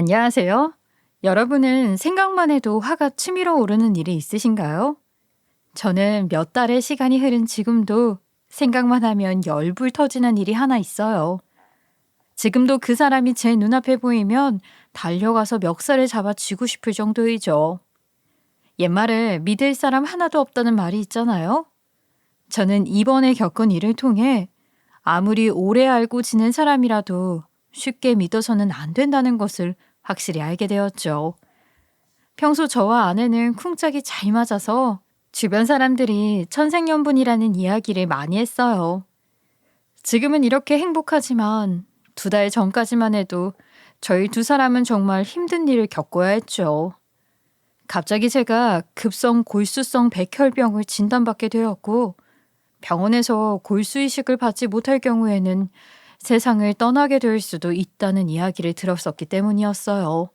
안녕하세요. 여러분은 생각만 해도 화가 치밀어 오르는 일이 있으신가요? 저는 몇 달의 시간이 흐른 지금도 생각만 하면 열불 터지는 일이 하나 있어요. 지금도 그 사람이 제 눈앞에 보이면 달려가서 멱살을 잡아 쥐고 싶을 정도이죠. 옛말에 믿을 사람 하나도 없다는 말이 있잖아요. 저는 이번에 겪은 일을 통해 아무리 오래 알고 지낸 사람이라도 쉽게 믿어서는 안 된다는 것을 확실히 알게 되었죠. 평소 저와 아내는 쿵짝이 잘 맞아서 주변 사람들이 천생연분이라는 이야기를 많이 했어요. 지금은 이렇게 행복하지만 2달 전까지만 해도 저희 두 사람은 정말 힘든 일을 겪어야 했죠. 갑자기 제가 급성 골수성 백혈병을 진단받게 되었고 병원에서 골수이식을 받지 못할 경우에는 세상을 떠나게 될 수도 있다는 이야기를 들었었기 때문이었어요.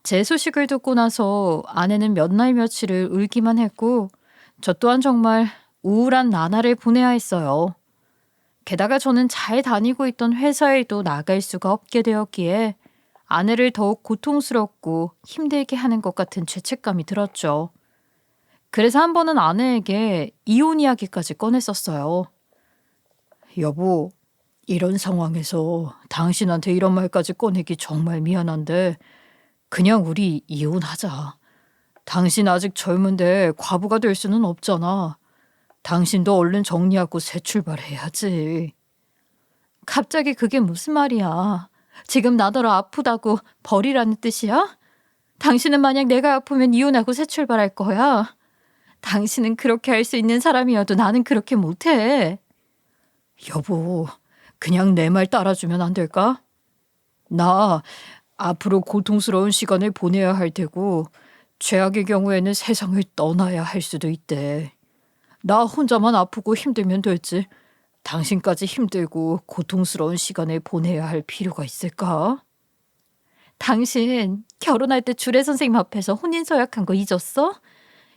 제 소식을 듣고 나서 아내는 몇 날 며칠을 울기만 했고 저 또한 정말 우울한 나날을 보내야 했어요. 게다가 저는 잘 다니고 있던 회사에도 나갈 수가 없게 되었기에 아내를 더욱 고통스럽고 힘들게 하는 것 같은 죄책감이 들었죠. 그래서 한 번은 아내에게 이혼 이야기까지 꺼냈었어요. 여보, 이런 상황에서 당신한테 이런 말까지 꺼내기 정말 미안한데 그냥 우리 이혼하자. 당신 아직 젊은데 과부가 될 수는 없잖아. 당신도 얼른 정리하고 새 출발해야지. 갑자기 그게 무슨 말이야? 지금 나더러 아프다고 버리라는 뜻이야? 당신은 만약 내가 아프면 이혼하고 새 출발할 거야. 당신은 그렇게 할 수 있는 사람이어도 나는 그렇게 못해. 여보, 그냥 내 말 따라주면 안 될까? 나 앞으로 고통스러운 시간을 보내야 할 테고 최악의 경우에는 세상을 떠나야 할 수도 있대. 나 혼자만 아프고 힘들면 되지. 당신까지 힘들고 고통스러운 시간을 보내야 할 필요가 있을까? 당신 결혼할 때 주례 선생님 앞에서 혼인 서약한 거 잊었어?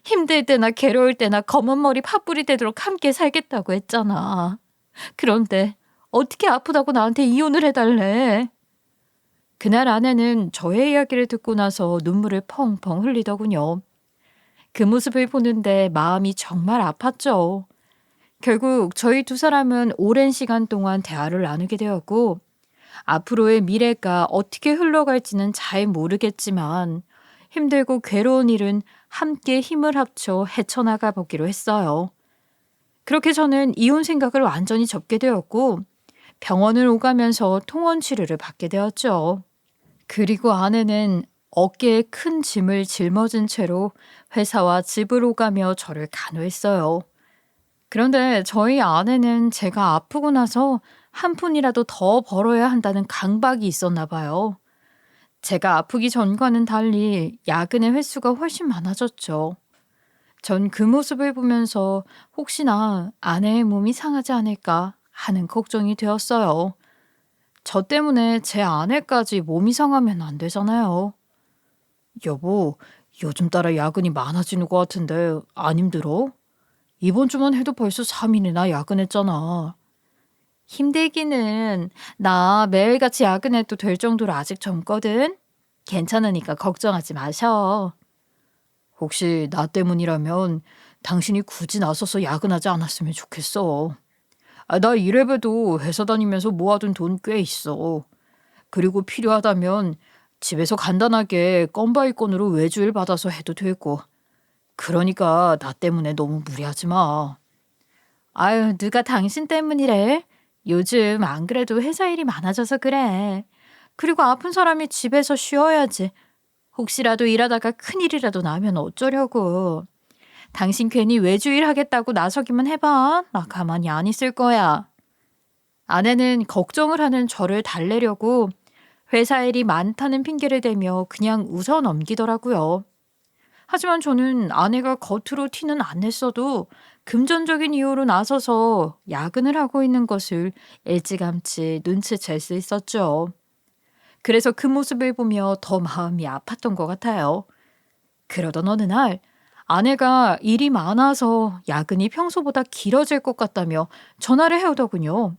힘들 때나 괴로울 때나 검은 머리 팥불이 되도록 함께 살겠다고 했잖아. 그런데 어떻게 아프다고 나한테 이혼을 해달래? 그날 아내는 저의 이야기를 듣고 나서 눈물을 펑펑 흘리더군요. 그 모습을 보는데 마음이 정말 아팠죠. 결국 저희 두 사람은 오랜 시간 동안 대화를 나누게 되었고 앞으로의 미래가 어떻게 흘러갈지는 잘 모르겠지만 힘들고 괴로운 일은 함께 힘을 합쳐 헤쳐나가 보기로 했어요. 그렇게 저는 이혼 생각을 완전히 접게 되었고 병원을 오가면서 통원 치료를 받게 되었죠. 그리고 아내는 어깨에 큰 짐을 짊어진 채로 회사와 집을 오가며 저를 간호했어요. 그런데 저희 아내는 제가 아프고 나서 한 푼이라도 더 벌어야 한다는 강박이 있었나 봐요. 제가 아프기 전과는 달리 야근의 횟수가 훨씬 많아졌죠. 전 그 모습을 보면서 혹시나 아내의 몸이 상하지 않을까 하는 걱정이 되었어요. 저 때문에 제 아내까지 몸이 상하면 안 되잖아요. 여보, 요즘 따라 야근이 많아지는 것 같은데 안 힘들어? 이번 주만 해도 벌써 3일이나 야근했잖아. 힘들기는 나 매일같이 야근해도 될 정도로 아직 젊거든. 괜찮으니까 걱정하지 마셔. 혹시 나 때문이라면 당신이 굳이 나서서 야근하지 않았으면 좋겠어. 나 이래봬도 회사 다니면서 모아둔 돈 꽤 있어. 그리고 필요하다면 집에서 간단하게 건바이건으로 외주일 받아서 해도 되고. 그러니까 나 때문에 너무 무리하지 마. 아유, 누가 당신 때문이래? 요즘 안 그래도 회사 일이 많아져서 그래. 그리고 아픈 사람이 집에서 쉬어야지. 혹시라도 일하다가 큰일이라도 나면 어쩌려고. 당신 괜히 외주일 하겠다고 나서기만 해봐. 나 가만히 안 있을 거야. 아내는 걱정을 하는 저를 달래려고 회사 일이 많다는 핑계를 대며 그냥 웃어 넘기더라고요. 하지만 저는 아내가 겉으로 티는 안 냈어도 금전적인 이유로 나서서 야근을 하고 있는 것을 일찌감치 눈치챌 수 있었죠. 그래서 그 모습을 보며 더 마음이 아팠던 것 같아요. 그러던 어느 날 아내가 일이 많아서 야근이 평소보다 길어질 것 같다며 전화를 해오더군요.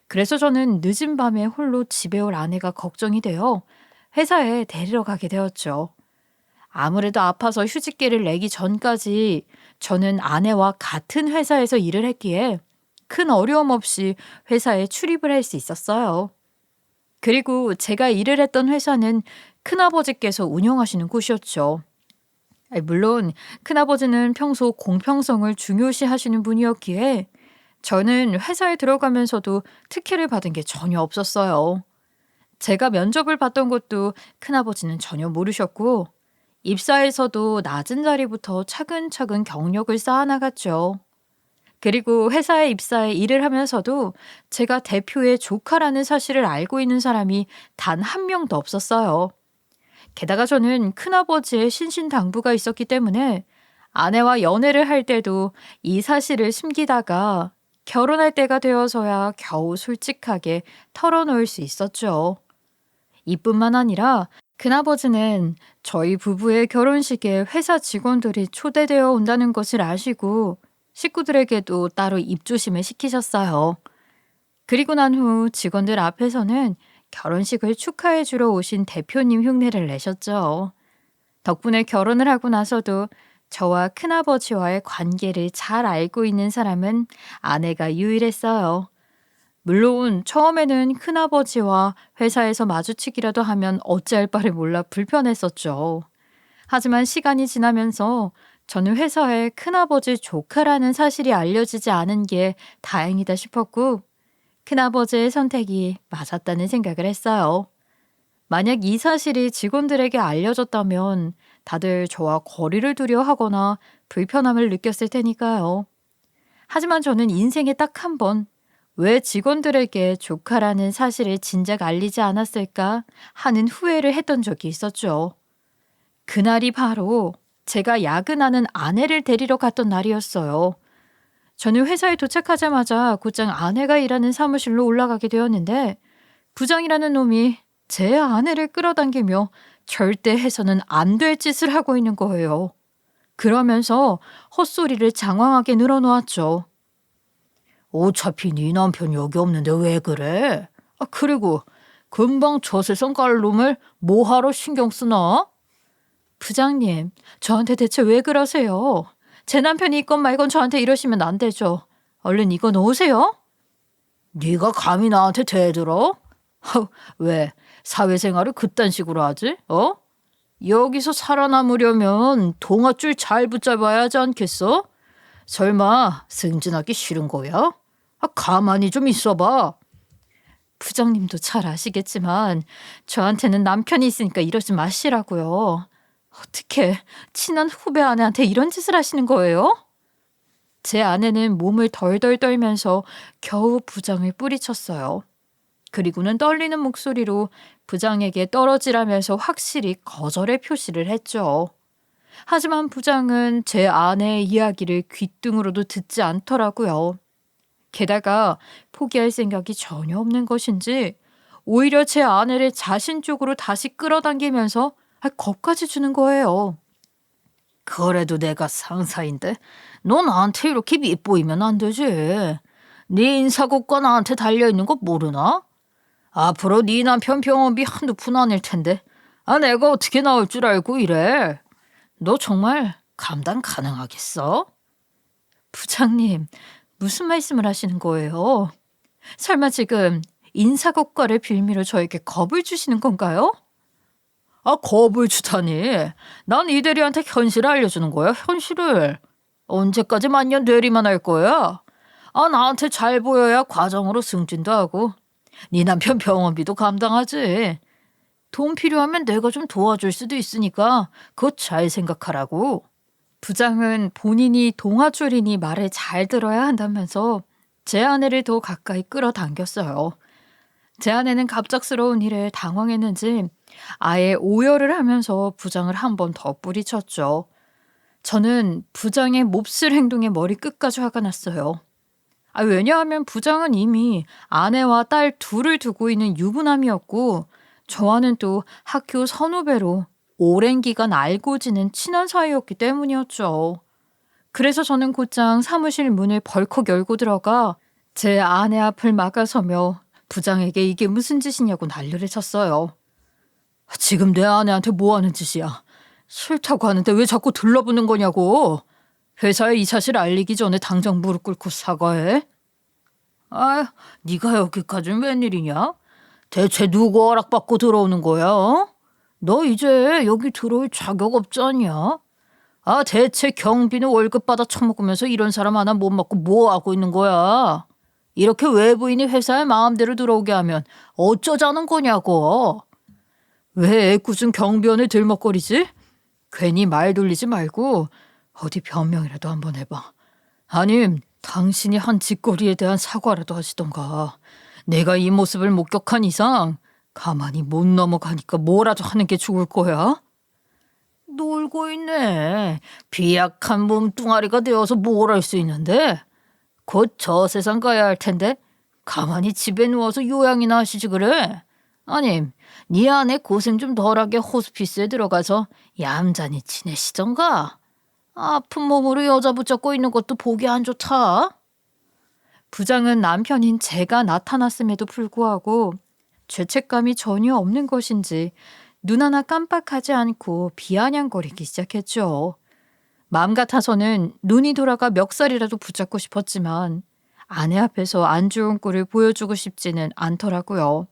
그래서 저는 늦은 밤에 홀로 집에 올 아내가 걱정이 되어 회사에 데리러 가게 되었죠. 아무래도 아파서 휴직계를 내기 전까지 저는 아내와 같은 회사에서 일을 했기에 큰 어려움 없이 회사에 출입을 할 수 있었어요. 그리고 제가 일을 했던 회사는 큰아버지께서 운영하시는 곳이었죠. 물론 큰아버지는 평소 공평성을 중요시 하시는 분이었기에 저는 회사에 들어가면서도 특혜를 받은 게 전혀 없었어요. 제가 면접을 봤던 것도 큰아버지는 전혀 모르셨고 입사에서도 낮은 자리부터 차근차근 경력을 쌓아나갔죠. 그리고 회사에 입사해 일을 하면서도 제가 대표의 조카라는 사실을 알고 있는 사람이 단 한 명도 없었어요. 게다가 저는 큰아버지의 신신당부가 있었기 때문에 아내와 연애를 할 때도 이 사실을 숨기다가 결혼할 때가 되어서야 겨우 솔직하게 털어놓을 수 있었죠. 이뿐만 아니라 큰아버지는 저희 부부의 결혼식에 회사 직원들이 초대되어 온다는 것을 아시고 식구들에게도 따로 입조심을 시키셨어요. 그리고 난 후 직원들 앞에서는 결혼식을 축하해 주러 오신 대표님 흉내를 내셨죠. 덕분에 결혼을 하고 나서도 저와 큰아버지와의 관계를 잘 알고 있는 사람은 아내가 유일했어요. 물론 처음에는 큰아버지와 회사에서 마주치기라도 하면 어찌할 바를 몰라 불편했었죠. 하지만 시간이 지나면서 저는 회사에 큰아버지 조카라는 사실이 알려지지 않은 게 다행이다 싶었고 큰아버지의 선택이 맞았다는 생각을 했어요. 만약 이 사실이 직원들에게 알려졌다면 다들 저와 거리를 두려 하거나 불편함을 느꼈을 테니까요. 하지만 저는 인생에 딱 한 번 왜 직원들에게 조카라는 사실을 진작 알리지 않았을까 하는 후회를 했던 적이 있었죠. 그날이 바로 제가 야근하는 아내를 데리러 갔던 날이었어요. 저는 회사에 도착하자마자 곧장 아내가 일하는 사무실로 올라가게 되었는데 부장이라는 놈이 제 아내를 끌어당기며 절대 해서는 안 될 짓을 하고 있는 거예요. 그러면서 헛소리를 장황하게 늘어놓았죠. 어차피 네 남편 여기 없는데 왜 그래? 그리고 금방 저 세상 갈 놈을 뭐하러 신경 쓰나? 부장님, 저한테 대체 왜 그러세요? 제 남편이 있건 말건 저한테 이러시면 안 되죠. 얼른 이거 놓으세요. 네가 감히 나한테 대들어? 왜 사회생활을 그딴 식으로 하지? 여기서 살아남으려면 동아줄 잘 붙잡아야 하지 않겠어? 설마 승진하기 싫은 거야? 가만히 좀 있어봐. 부장님도 잘 아시겠지만 저한테는 남편이 있으니까 이러지 마시라고요. 어떻게 친한 후배 아내한테 이런 짓을 하시는 거예요? 제 아내는 몸을 덜덜 떨면서 겨우 부장을 뿌리쳤어요. 그리고는 떨리는 목소리로 부장에게 떨어지라면서 확실히 거절의 표시를 했죠. 하지만 부장은 제 아내의 이야기를 귓등으로도 듣지 않더라고요. 게다가 포기할 생각이 전혀 없는 것인지 오히려 제 아내를 자신 쪽으로 다시 끌어당기면서 겁까지 주는 거예요. 그래도 내가 상사인데 너 나한테 이렇게 밉보이면 안 되지. 네 인사고과 나한테 달려있는 거 모르나? 앞으로 네 남편 병원비 한두 푼 아닐 텐데 내가 어떻게 나올 줄 알고 이래. 너 정말 감당 가능하겠어? 부장님, 무슨 말씀을 하시는 거예요? 설마 지금 인사고과를 빌미로 저에게 겁을 주시는 건가요? 겁을 주다니. 난 이 대리한테 현실을 알려주는 거야, 현실을. 언제까지 만년 대리만 할 거야? 나한테 잘 보여야 과정으로 승진도 하고 네 남편 병원비도 감당하지. 돈 필요하면 내가 좀 도와줄 수도 있으니까 그거 잘 생각하라고. 부장은 본인이 동아줄이니 말을 잘 들어야 한다면서 제 아내를 더 가까이 끌어당겼어요. 제 아내는 갑작스러운 일에 당황했는지 아예 오열을 하면서 부장을 한 번 더 뿌리쳤죠. 저는 부장의 몹쓸 행동에 머리끝까지 화가 났어요. 왜냐하면 부장은 이미 아내와 딸 둘을 두고 있는 유부남이었고 저와는 또 학교 선후배로 오랜 기간 알고 지낸 친한 사이였기 때문이었죠. 그래서 저는 곧장 사무실 문을 벌컥 열고 들어가 제 아내 앞을 막아서며 부장에게 이게 무슨 짓이냐고 난리를 쳤어요. 지금 내 아내한테 뭐 하는 짓이야? 싫다고 하는데 왜 자꾸 들러붙는 거냐고. 회사에 이 사실 알리기 전에 당장 무릎 꿇고 사과해. 아, 네가 여기까지 웬일이냐? 대체 누구 허락받고 들어오는 거야? 어? 너 이제 여기 들어올 자격 없지 않냐? 아, 대체 경비는 월급 받아 처먹으면서 이런 사람 하나 못 맞고 뭐 하고 있는 거야? 이렇게 외부인이 회사에 마음대로 들어오게 하면 어쩌자는 거냐고. 왜 애꿎은 경비원을 들먹거리지? 괜히 말 돌리지 말고 어디 변명이라도 한번 해봐. 아님 당신이 한 짓거리에 대한 사과라도 하시던가. 내가 이 모습을 목격한 이상 가만히 못 넘어가니까 뭐라도 하는 게 좋을 거야? 놀고 있네. 비약한 몸뚱아리가 되어서 뭘 할 수 있는데? 곧 저 세상 가야 할 텐데 가만히 집에 누워서 요양이나 하시지 그래? 아님, 네 아내 고생 좀 덜하게 호스피스에 들어가서 얌전히 지내시던가. 아픈 몸으로 여자 붙잡고 있는 것도 보기 안 좋다. 부장은 남편인 제가 나타났음에도 불구하고 죄책감이 전혀 없는 것인지 눈 하나 깜빡하지 않고 비아냥거리기 시작했죠. 마음 같아서는 눈이 돌아가 멱살이라도 붙잡고 싶었지만 아내 앞에서 안 좋은 꼴을 보여주고 싶지는 않더라고요.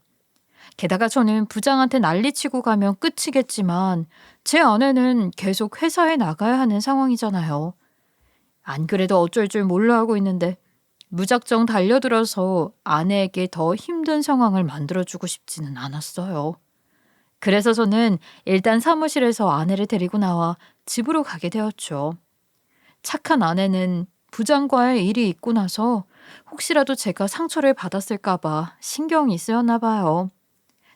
게다가 저는 부장한테 난리치고 가면 끝이겠지만 제 아내는 계속 회사에 나가야 하는 상황이잖아요. 안 그래도 어쩔 줄 몰라 하고 있는데 무작정 달려들어서 아내에게 더 힘든 상황을 만들어주고 싶지는 않았어요. 그래서 저는 일단 사무실에서 아내를 데리고 나와 집으로 가게 되었죠. 착한 아내는 부장과의 일이 있고 나서 혹시라도 제가 상처를 받았을까봐 신경이 쓰였나 봐요.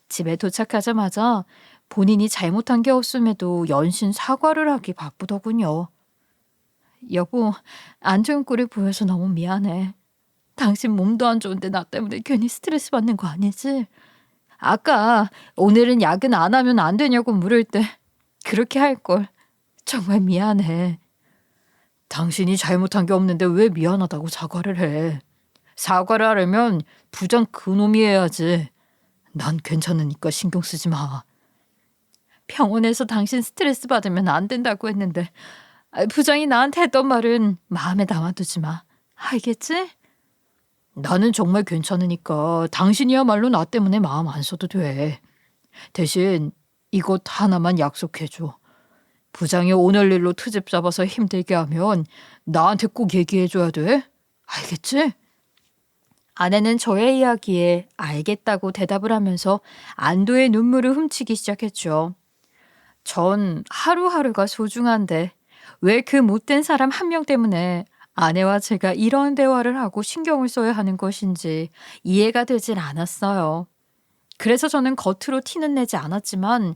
집에 도착하자마자 본인이 잘못한 게 없음에도 연신 사과를 하기 바쁘더군요. 여보, 안 좋은 꼴을 보여서 너무 미안해. 당신 몸도 안 좋은데 나 때문에 괜히 스트레스 받는 거 아니지? 아까 오늘은 야근 안 하면 안 되냐고 물을 때 그렇게 할 걸. 정말 미안해. 당신이 잘못한 게 없는데 왜 미안하다고 사과를 해? 사과를 하려면 부장 그놈이 해야지. 난 괜찮으니까 신경 쓰지 마. 병원에서 당신 스트레스 받으면 안 된다고 했는데 부장이 나한테 했던 말은 마음에 담아두지 마. 알겠지? 나는 정말 괜찮으니까 당신이야말로 나 때문에 마음 안 써도 돼. 대신 이것 하나만 약속해줘. 부장이 오늘 일로 트집 잡아서 힘들게 하면 나한테 꼭 얘기해줘야 돼. 알겠지? 아내는 저의 이야기에 알겠다고 대답을 하면서 안도의 눈물을 훔치기 시작했죠. 전 하루하루가 소중한데 왜 그 못된 사람 한 명 때문에 아내와 제가 이런 대화를 하고 신경을 써야 하는 것인지 이해가 되질 않았어요. 그래서 저는 겉으로 티는 내지 않았지만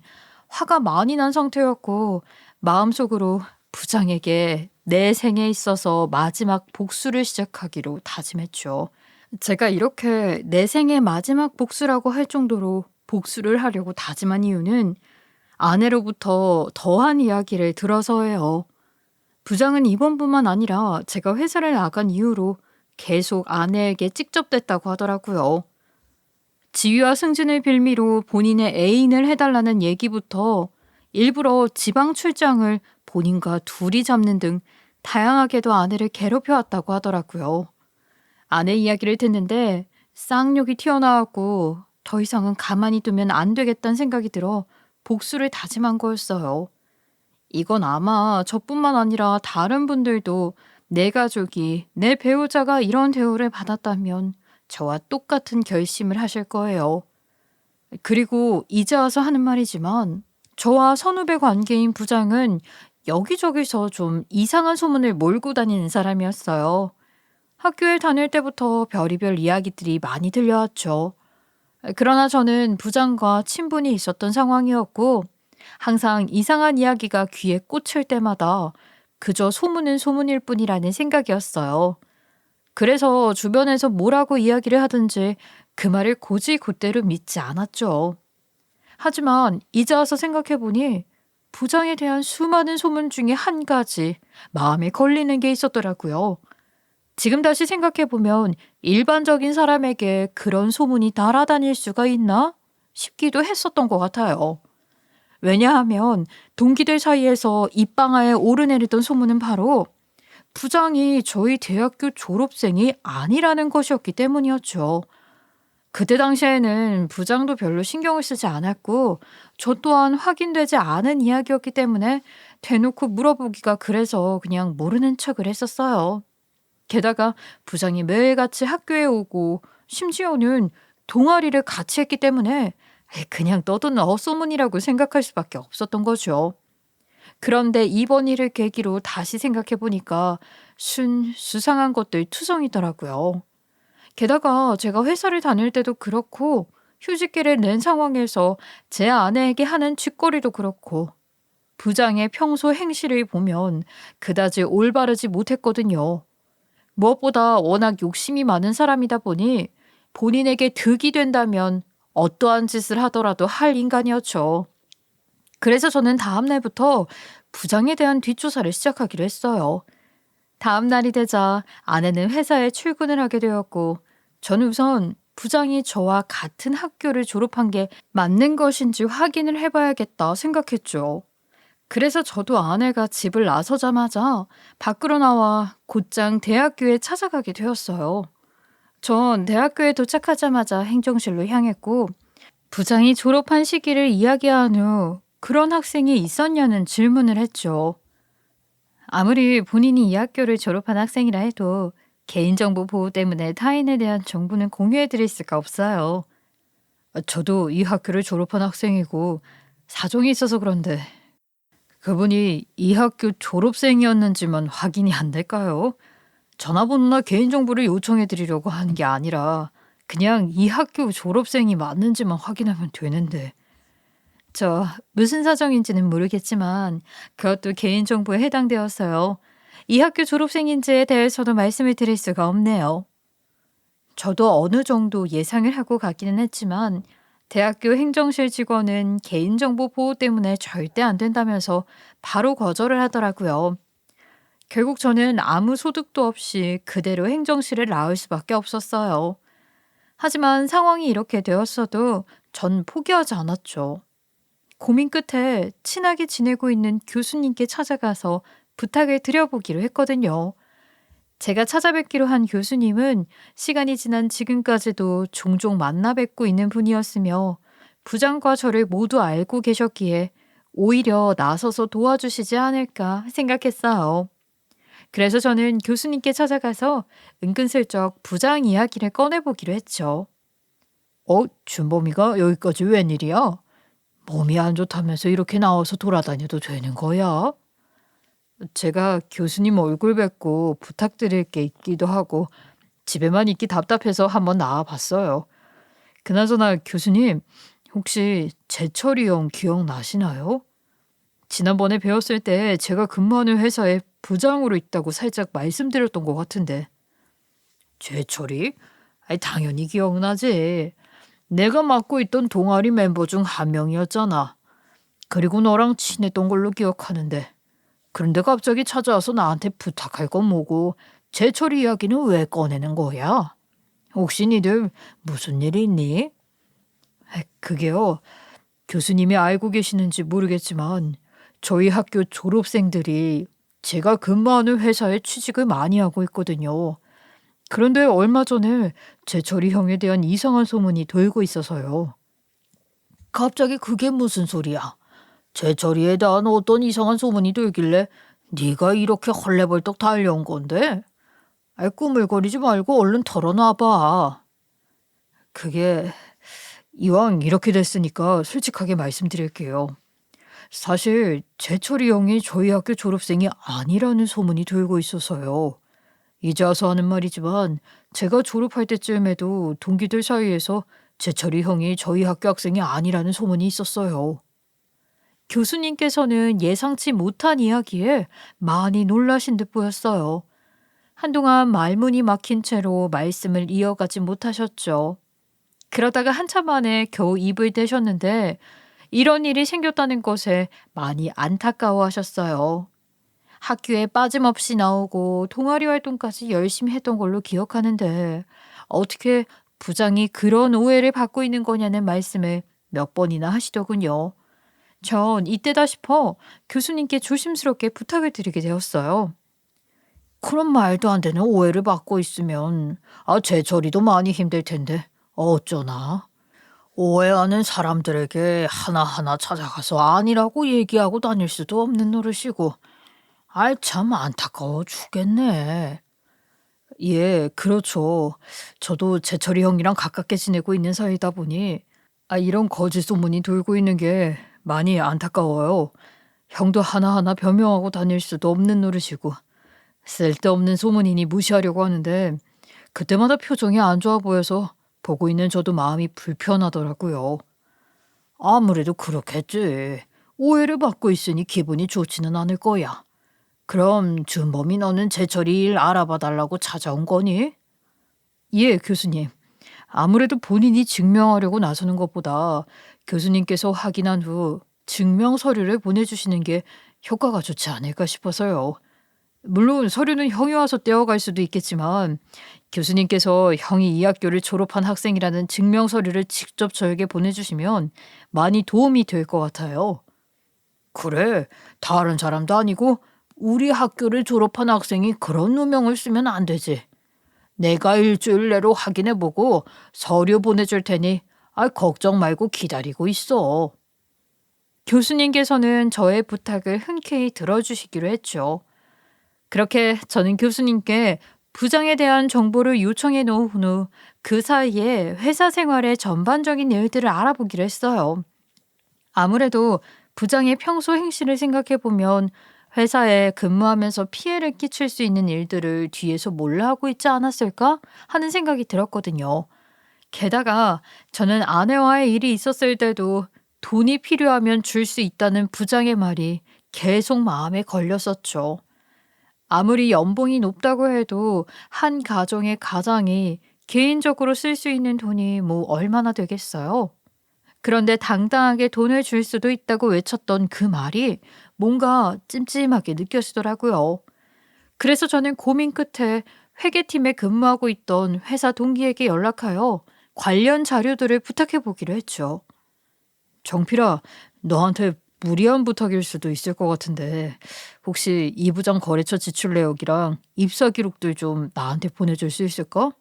화가 많이 난 상태였고 마음속으로 부장에게 내 생에 있어서 마지막 복수를 시작하기로 다짐했죠. 제가 이렇게 내 생의 마지막 복수라고 할 정도로 복수를 하려고 다짐한 이유는 아내로부터 더한 이야기를 들어서예요. 부장은 이번뿐만 아니라 제가 회사를 나간 이후로 계속 아내에게 cik접댔다고 하더라고요. 지위와 승진을 빌미로 본인의 애인을 해달라는 얘기부터 일부러 지방 출장을 본인과 둘이 잡는 등 다양하게도 아내를 괴롭혀왔다고 하더라고요. 아내 이야기를 듣는데 쌍욕이 튀어나왔고 더 이상은 가만히 두면 안 되겠다는 생각이 들어 복수를 다짐한 거였어요. 이건 아마 저뿐만 아니라 다른 분들도 내 가족이, 내 배우자가 이런 대우를 받았다면 저와 똑같은 결심을 하실 거예요. 그리고 이제 와서 하는 말이지만 저와 선후배 관계인 부장은 여기저기서 좀 이상한 소문을 몰고 다니는 사람이었어요. 학교에 다닐 때부터 별의별 이야기들이 많이 들려왔죠. 그러나 저는 부장과 친분이 있었던 상황이었고 항상 이상한 이야기가 귀에 꽂힐 때마다 그저 소문은 소문일 뿐이라는 생각이었어요. 그래서 주변에서 뭐라고 이야기를 하든지 그 말을 곧이곧대로 믿지 않았죠. 하지만 이제 와서 생각해보니 부장에 대한 수많은 소문 중에 한 가지 마음에 걸리는 게 있었더라고요. 지금 다시 생각해보면 일반적인 사람에게 그런 소문이 날아다닐 수가 있나 싶기도 했었던 것 같아요. 왜냐하면 동기들 사이에서 입방아에 오르내리던 소문은 바로 부장이 저희 대학교 졸업생이 아니라는 것이었기 때문이었죠. 그때 당시에는 부장도 별로 신경을 쓰지 않았고 저 또한 확인되지 않은 이야기였기 때문에 대놓고 물어보기가 그래서 그냥 모르는 척을 했었어요. 게다가 부장이 매일같이 학교에 오고 심지어는 동아리를 같이 했기 때문에 그냥 떠드는 헛소문이라고 생각할 수밖에 없었던 거죠. 그런데 이번 일을 계기로 다시 생각해 보니까 수상한 것들 투성이더라고요. 게다가 제가 회사를 다닐 때도 그렇고 휴직기를 낸 상황에서 제 아내에게 하는 짓거리도 그렇고 부장의 평소 행실을 보면 그다지 올바르지 못했거든요. 무엇보다 워낙 욕심이 많은 사람이다 보니 본인에게 득이 된다면 어떠한 짓을 하더라도 할 인간이었죠. 그래서 저는 다음 날부터 부장에 대한 뒷조사를 시작하기로 했어요. 다음 날이 되자 아내는 회사에 출근을 하게 되었고 저는 우선 부장이 저와 같은 학교를 졸업한 게 맞는 것인지 확인을 해봐야겠다 생각했죠. 그래서 저도 아내가 집을 나서자마자 밖으로 나와 곧장 대학교에 찾아가게 되었어요. 전 대학교에 도착하자마자 행정실로 향했고 부장이 졸업한 시기를 이야기한 후 그런 학생이 있었냐는 질문을 했죠. 아무리 본인이 이 학교를 졸업한 학생이라 해도 개인정보 보호 때문에 타인에 대한 정보는 공유해드릴 수가 없어요. 저도 이 학교를 졸업한 학생이고 사정이 있어서 그런데 그분이 이 학교 졸업생이었는지만 확인이 안 될까요? 전화번호나 개인정보를 요청해드리려고 하는 게 아니라 그냥 이 학교 졸업생이 맞는지만 확인하면 되는데. 무슨 사정인지는 모르겠지만 그것도 개인정보에 해당되어서요. 이 학교 졸업생인지에 대해서도 말씀을 드릴 수가 없네요. 저도 어느 정도 예상을 하고 가기는 했지만 대학교 행정실 직원은 개인정보 보호 때문에 절대 안 된다면서 바로 거절을 하더라고요. 결국 저는 아무 소득도 없이 그대로 행정실을 나올 수밖에 없었어요. 하지만 상황이 이렇게 되었어도 전 포기하지 않았죠. 고민 끝에 친하게 지내고 있는 교수님께 찾아가서 부탁을 드려보기로 했거든요. 제가 찾아뵙기로 한 교수님은 시간이 지난 지금까지도 종종 만나 뵙고 있는 분이었으며 부장과 저를 모두 알고 계셨기에 오히려 나서서 도와주시지 않을까 생각했어요. 그래서 저는 교수님께 찾아가서 은근슬쩍 부장 이야기를 꺼내보기로 했죠. 준범이가 여기까지 웬일이야? 몸이 안 좋다면서 이렇게 나와서 돌아다녀도 되는 거야? 제가 교수님 얼굴 뵙고 부탁드릴 게 있기도 하고 집에만 있기 답답해서 한번 나와봤어요. 그나저나 교수님, 혹시 재철이 형 기억나시나요? 지난번에 배웠을 때 제가 근무하는 회사에 부장으로 있다고 살짝 말씀드렸던 것 같은데. 재철이? 아니, 당연히 기억나지. 내가 맡고 있던 동아리 멤버 중 한 명이었잖아. 그리고 너랑 친했던 걸로 기억하는데. 그런데 갑자기 찾아와서 나한테 부탁할 건 뭐고 재철이 이야기는 왜 꺼내는 거야? 혹시 니들 무슨 일이 있니? 그게요. 교수님이 알고 계시는지 모르겠지만 저희 학교 졸업생들이 제가 근무하는 회사에 취직을 많이 하고 있거든요. 그런데 얼마 전에 재철이 형에 대한 이상한 소문이 돌고 있어서요. 갑자기 그게 무슨 소리야? 재철이에 대한 어떤 이상한 소문이 돌길래 네가 이렇게 헐레벌떡 달려온 건데? 꾸물거리지 말고 얼른 털어놔봐. 그게 이왕 이렇게 됐으니까 솔직하게 말씀드릴게요. 사실 재철이 형이 저희 학교 졸업생이 아니라는 소문이 돌고 있어서요. 이제 와서 하는 말이지만 제가 졸업할 때쯤에도 동기들 사이에서 재철이 형이 저희 학교 학생이 아니라는 소문이 있었어요. 교수님께서는 예상치 못한 이야기에 많이 놀라신 듯 보였어요. 한동안 말문이 막힌 채로 말씀을 이어가지 못하셨죠. 그러다가 한참 만에 겨우 입을 떼셨는데 이런 일이 생겼다는 것에 많이 안타까워하셨어요. 학교에 빠짐없이 나오고 동아리 활동까지 열심히 했던 걸로 기억하는데 어떻게 부장이 그런 오해를 받고 있는 거냐는 말씀을 몇 번이나 하시더군요. 전 이때다 싶어 교수님께 조심스럽게 부탁을 드리게 되었어요. 그런 말도 안 되는 오해를 받고 있으면 제 처리도 많이 힘들 텐데 어쩌나? 오해하는 사람들에게 하나하나 찾아가서 아니라고 얘기하고 다닐 수도 없는 노릇이고 참 안타까워 죽겠네. 예, 그렇죠. 저도 재철이 형이랑 가깝게 지내고 있는 사이다 보니 이런 거짓 소문이 돌고 있는 게 많이 안타까워요. 형도 하나하나 변명하고 다닐 수도 없는 노릇이고 쓸데없는 소문이니 무시하려고 하는데 그때마다 표정이 안 좋아 보여서 보고 있는 저도 마음이 불편하더라고요. 아무래도 그렇겠지. 오해를 받고 있으니 기분이 좋지는 않을 거야. 그럼 준범이 너는 재철이 일 알아봐 달라고 찾아온 거니? 예, 교수님. 아무래도 본인이 증명하려고 나서는 것보다 교수님께서 확인한 후 증명 서류를 보내주시는 게 효과가 좋지 않을까 싶어서요. 물론 서류는 형이 와서 떼어갈 수도 있겠지만 교수님께서 형이 이 학교를 졸업한 학생이라는 증명 서류를 직접 저에게 보내주시면 많이 도움이 될 것 같아요. 그래, 다른 사람도 아니고 우리 학교를 졸업한 학생이 그런 누명을 쓰면 안 되지. 내가 일주일 내로 확인해보고 서류 보내줄 테니 걱정 말고 기다리고 있어. 교수님께서는 저의 부탁을 흔쾌히 들어주시기로 했죠. 그렇게 저는 교수님께 부장에 대한 정보를 요청해 놓은 후 그 사이에 회사 생활의 전반적인 일들을 알아보기로 했어요. 아무래도 부장의 평소 행실을 생각해 보면 회사에 근무하면서 피해를 끼칠 수 있는 일들을 뒤에서 몰래 하고 있지 않았을까 하는 생각이 들었거든요. 게다가 저는 아내와의 일이 있었을 때도 돈이 필요하면 줄 수 있다는 부장의 말이 계속 마음에 걸렸었죠. 아무리 연봉이 높다고 해도 한 가정의 가장이 개인적으로 쓸 수 있는 돈이 뭐 얼마나 되겠어요? 그런데 당당하게 돈을 줄 수도 있다고 외쳤던 그 말이 뭔가 찜찜하게 느껴지더라고요. 그래서 저는 고민 끝에 회계팀에 근무하고 있던 회사 동기에게 연락하여 관련 자료들을 부탁해 보기로 했죠. 정필아, 너한테 무리한 부탁일 수도 있을 것 같은데 혹시 이 부장 거래처 지출 내역이랑 입사 기록들 좀 나한테 보내줄 수 있을까?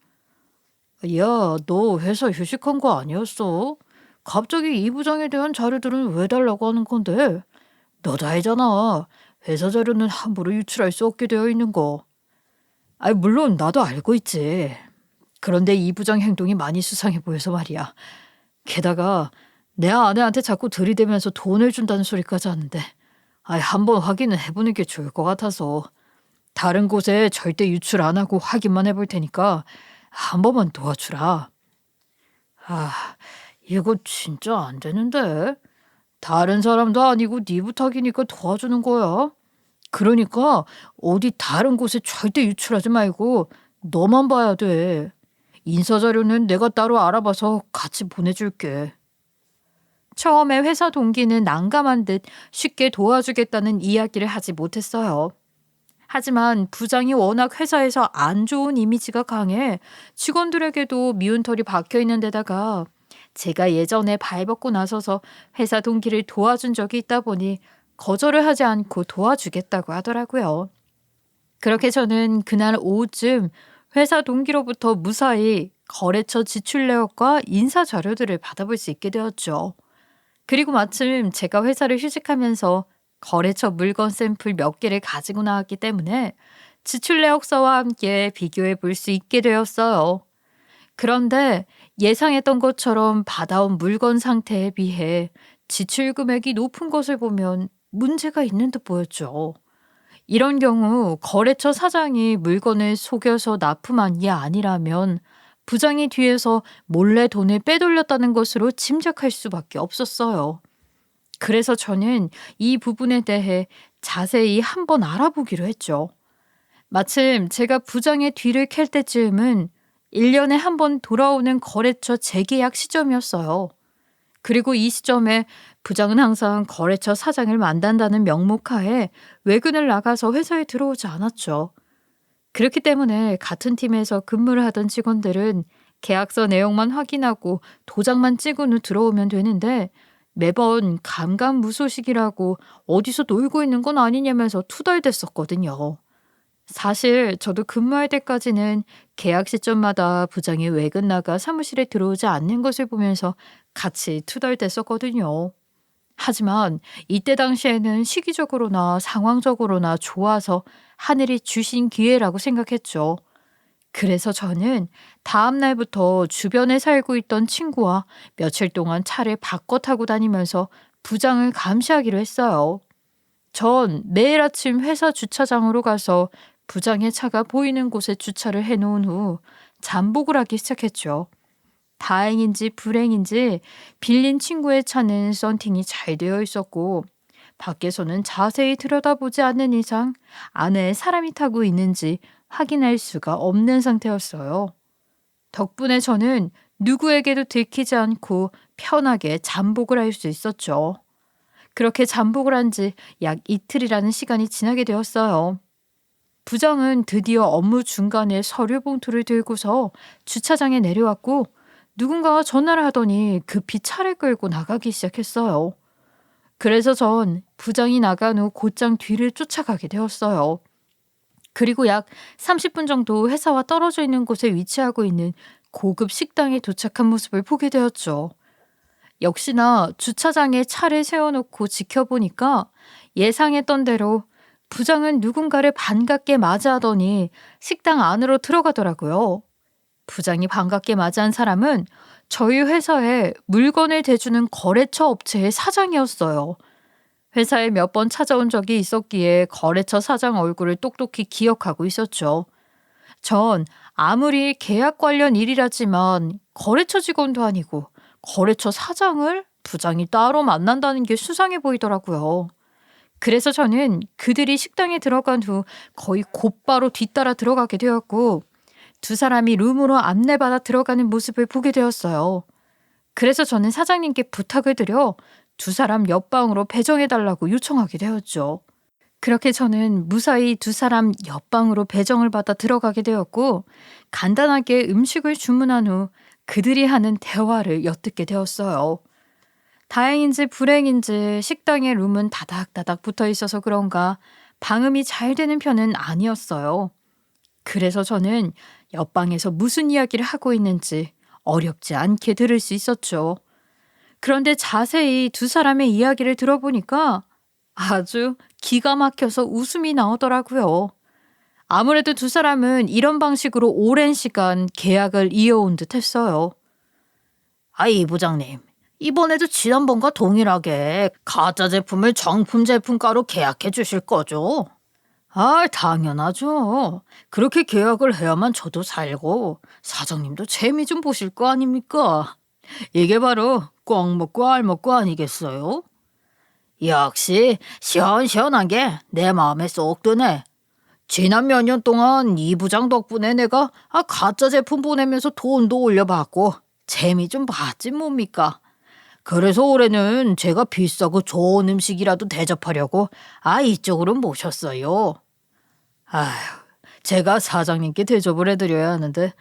야, 너 회사 휴식한 거 아니었어? 갑자기 이 부장에 대한 자료들은 왜 달라고 하는 건데? 너도 알잖아. 회사 자료는 함부로 유출할 수 없게 되어 있는 거. 물론 나도 알고 있지. 그런데 이 부장 행동이 많이 수상해 보여서 말이야. 게다가 내 아내한테 자꾸 들이대면서 돈을 준다는 소리까지 하는데 한번 확인은 해보는 게 좋을 것 같아서 다른 곳에 절대 유출 안 하고 확인만 해볼 테니까 한 번만 도와주라. 이거 진짜 안 되는데. 다른 사람도 아니고 네 부탁이니까 도와주는 거야. 그러니까 어디 다른 곳에 절대 유출하지 말고 너만 봐야 돼. 인사 자료는 내가 따로 알아봐서 같이 보내줄게. 처음에 회사 동기는 난감한 듯 쉽게 도와주겠다는 이야기를 하지 못했어요. 하지만 부장이 워낙 회사에서 안 좋은 이미지가 강해 직원들에게도 미운 털이 박혀 있는 데다가 제가 예전에 발벗고 나서서 회사 동기를 도와준 적이 있다 보니 거절을 하지 않고 도와주겠다고 하더라고요. 그렇게 저는 그날 오후쯤 회사 동기로부터 무사히 거래처 지출 내역과 인사 자료들을 받아볼 수 있게 되었죠. 그리고 마침 제가 회사를 휴직하면서 거래처 물건 샘플 몇 개를 가지고 나왔기 때문에 지출 내역서와 함께 비교해 볼 수 있게 되었어요. 그런데 예상했던 것처럼 받아온 물건 상태에 비해 지출 금액이 높은 것을 보면 문제가 있는 듯 보였죠. 이런 경우 거래처 사장이 물건을 속여서 납품한 게 아니라면 부장이 뒤에서 몰래 돈을 빼돌렸다는 것으로 짐작할 수밖에 없었어요. 그래서 저는 이 부분에 대해 자세히 한번 알아보기로 했죠. 마침 제가 부장의 뒤를 캘 때쯤은 1년에 한 번 돌아오는 거래처 재계약 시점이었어요. 그리고 이 시점에 부장은 항상 거래처 사장을 만난다는 명목하에 외근을 나가서 회사에 들어오지 않았죠. 그렇기 때문에 같은 팀에서 근무를 하던 직원들은 계약서 내용만 확인하고 도장만 찍은 후 들어오면 되는데 매번 감감무소식이라고 어디서 놀고 있는 건 아니냐면서 투덜댔었거든요. 사실 저도 근무할 때까지는 계약 시점마다 부장이 외근 나가 사무실에 들어오지 않는 것을 보면서 같이 투덜댔었거든요. 하지만 이때 당시에는 시기적으로나 상황적으로나 좋아서 하늘이 주신 기회라고 생각했죠. 그래서 저는 다음 날부터 주변에 살고 있던 친구와 며칠 동안 차를 바꿔 타고 다니면서 부장을 감시하기로 했어요. 전 매일 아침 회사 주차장으로 가서 부장의 차가 보이는 곳에 주차를 해놓은 후 잠복을 하기 시작했죠. 다행인지 불행인지 빌린 친구의 차는 썬팅이 잘 되어 있었고 밖에서는 자세히 들여다보지 않는 이상 안에 사람이 타고 있는지 확인할 수가 없는 상태였어요. 덕분에 저는 누구에게도 들키지 않고 편하게 잠복을 할 수 있었죠. 그렇게 잠복을 한 지 약 이틀이라는 시간이 지나게 되었어요. 부장은 드디어 업무 중간에 서류 봉투를 들고서 주차장에 내려왔고 누군가가 전화를 하더니 급히 차를 끌고 나가기 시작했어요. 그래서 전 부장이 나간 후 곧장 뒤를 쫓아가게 되었어요. 그리고 약 30분 정도 회사와 떨어져 있는 곳에 위치하고 있는 고급 식당에 도착한 모습을 보게 되었죠. 역시나 주차장에 차를 세워놓고 지켜보니까 예상했던 대로 부장은 누군가를 반갑게 맞이하더니 식당 안으로 들어가더라고요. 부장이 반갑게 맞이한 사람은 저희 회사에 물건을 대주는 거래처 업체의 사장이었어요. 회사에 몇 번 찾아온 적이 있었기에 거래처 사장 얼굴을 똑똑히 기억하고 있었죠. 전 아무리 계약 관련 일이라지만 거래처 직원도 아니고 거래처 사장을 부장이 따로 만난다는 게 수상해 보이더라고요. 그래서 저는 그들이 식당에 들어간 후 거의 곧바로 뒤따라 들어가게 되었고 두 사람이 룸으로 안내받아 들어가는 모습을 보게 되었어요. 그래서 저는 사장님께 부탁을 드려 두 사람 옆방으로 배정해달라고 요청하게 되었죠. 그렇게 저는 무사히 두 사람 옆방으로 배정을 받아 들어가게 되었고 간단하게 음식을 주문한 후 그들이 하는 대화를 엿듣게 되었어요. 다행인지 불행인지 식당의 룸은 다닥다닥 붙어 있어서 그런가 방음이 잘 되는 편은 아니었어요. 그래서 저는 옆방에서 무슨 이야기를 하고 있는지 어렵지 않게 들을 수 있었죠. 그런데 자세히 두 사람의 이야기를 들어보니까 아주 기가 막혀서 웃음이 나오더라고요. 아무래도 두 사람은 이런 방식으로 오랜 시간 계약을 이어온 듯 했어요. 이 부장님. 이번에도 지난번과 동일하게 가짜 제품을 정품 제품가로 계약해 주실 거죠? 당연하죠. 그렇게 계약을 해야만 저도 살고 사장님도 재미 좀 보실 거 아닙니까? 이게 바로 꽉 먹고 알 먹고 아니겠어요? 역시 시원시원한 게 내 마음에 쏙 드네. 지난 몇 년 동안 이 부장 덕분에 내가 가짜 제품 보내면서 돈도 올려받고 재미 좀 봤지 뭡니까? 그래서 올해는 제가 비싸고 좋은 음식이라도 대접하려고 이쪽으로 모셨어요. 아휴, 제가 사장님께 대접을 해드려야 하는데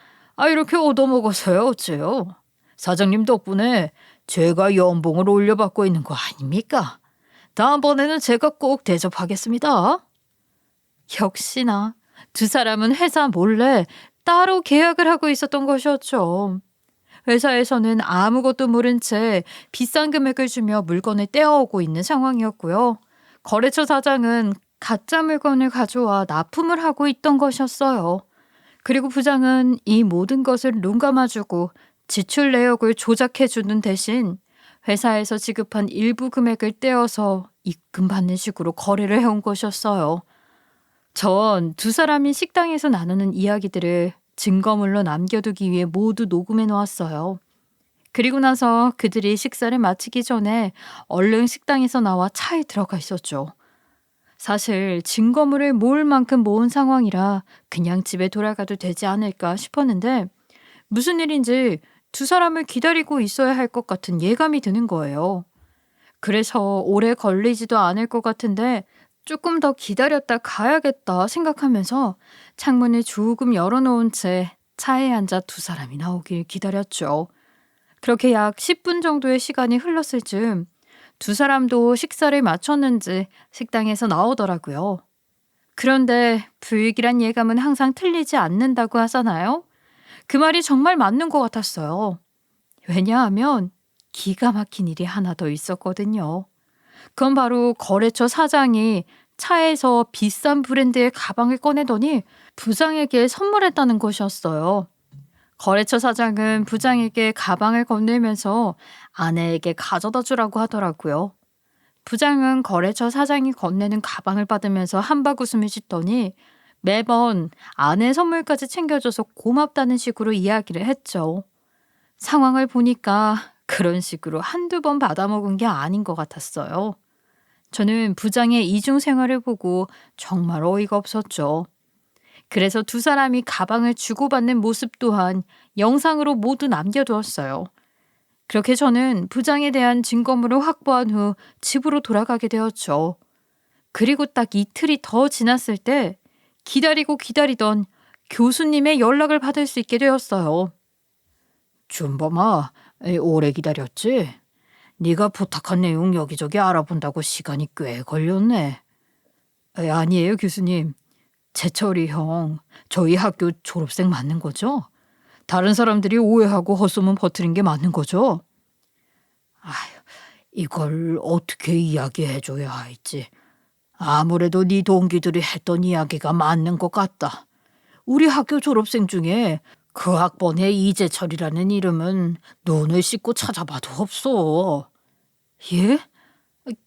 이렇게 얻어먹어서야 어째요? 사장님 덕분에 제가 연봉을 올려받고 있는 거 아닙니까? 다음번에는 제가 꼭 대접하겠습니다. 역시나 두 사람은 회사 몰래 따로 계약을 하고 있었던 것이었죠. 회사에서는 아무것도 모른 채 비싼 금액을 주며 물건을 떼어오고 있는 상황이었고요. 거래처 사장은 가짜 물건을 가져와 납품을 하고 있던 것이었어요. 그리고 부장은 이 모든 것을 눈 감아주고 지출 내역을 조작해주는 대신 회사에서 지급한 일부 금액을 떼어서 입금받는 식으로 거래를 해온 것이었어요. 전 두 사람이 식당에서 나누는 이야기들을 증거물로 남겨두기 위해 모두 녹음해 놓았어요. 그리고 나서 그들이 식사를 마치기 전에 얼른 식당에서 나와 차에 들어가 있었죠. 사실 증거물을 모을 만큼 모은 상황이라 그냥 집에 돌아가도 되지 않을까 싶었는데 무슨 일인지 두 사람을 기다리고 있어야 할 것 같은 예감이 드는 거예요. 그래서 오래 걸리지도 않을 것 같은데 조금 더 기다렸다 가야겠다 생각하면서 창문을 조금 열어놓은 채 차에 앉아 두 사람이 나오길 기다렸죠. 그렇게 약 10분 정도의 시간이 흘렀을 즈음 두 사람도 식사를 마쳤는지 식당에서 나오더라고요. 그런데 불길한 예감은 항상 틀리지 않는다고 하잖아요. 그 말이 정말 맞는 것 같았어요. 왜냐하면 기가 막힌 일이 하나 더 있었거든요. 그건 바로 거래처 사장이 차에서 비싼 브랜드의 가방을 꺼내더니 부장에게 선물했다는 것이었어요. 거래처 사장은 부장에게 가방을 건네면서 아내에게 가져다 주라고 하더라고요. 부장은 거래처 사장이 건네는 가방을 받으면서 한박 웃음을 짓더니 매번 아내 선물까지 챙겨줘서 고맙다는 식으로 이야기를 했죠. 상황을 보니까 그런 식으로 한두 번 받아먹은 게 아닌 것 같았어요. 저는 부장의 이중 생활을 보고 정말 어이가 없었죠. 그래서 두 사람이 가방을 주고받는 모습 또한 영상으로 모두 남겨두었어요. 그렇게 저는 부장에 대한 증거물을 확보한 후 집으로 돌아가게 되었죠. 그리고 딱 이틀이 더 지났을 때 기다리고 기다리던 교수님의 연락을 받을 수 있게 되었어요. 준범아, 오래 기다렸지? 네가 부탁한 내용 여기저기 알아본다고 시간이 꽤 걸렸네. 아니에요, 교수님. 재철이 형, 저희 학교 졸업생 맞는 거죠? 다른 사람들이 오해하고 헛소문 퍼뜨린 게 맞는 거죠? 아휴, 이걸 어떻게 이야기해줘야 할지. 아무래도 네 동기들이 했던 이야기가 맞는 것 같다. 우리 학교 졸업생 중에 그 학번의 이재철이라는 이름은 눈을 씻고 찾아봐도 없어. 예?